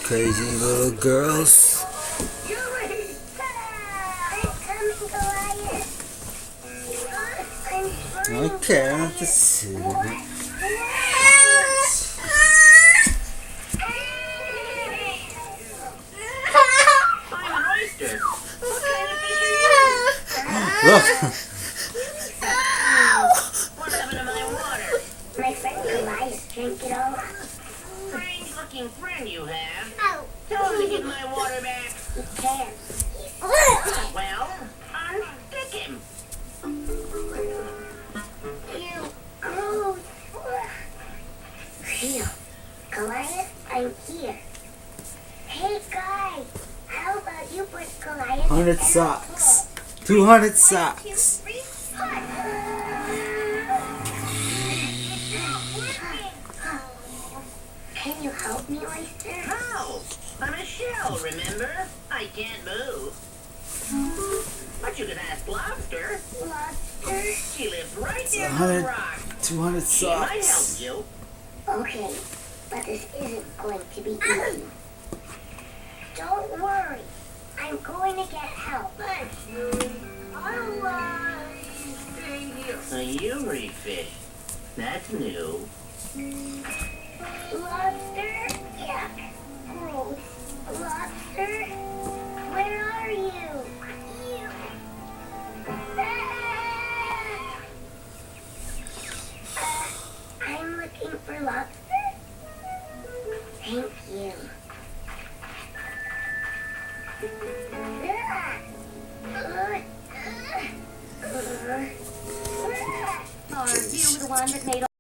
Crazy little girls. Okay, I have to see. Look. What happened to my water? My friend Goliath drank it all. Strange looking friend you have. Tell him to get my water back. He can't. Well, unstick him. Ew, gross. Phew. Goliath, I'm here. Hey, guys. How about you put Goliath 100 in a socks. 200 socks. Can you help me, Oyster? No, I'm a shell, remember? I can't move. But you can ask Lobster. Lobster? She lives right there on 100, the rock. 200 She might help socks. you. Okay, but this isn't going to be easy. Don't worry. I'm going to get help. Thanks, Yuri. I'll stay here. A Yuri fish. That's new. Lobster? Yeah. Gross. Lobster? Where are you? I'm looking for lobster. Thank you. Are you the one that made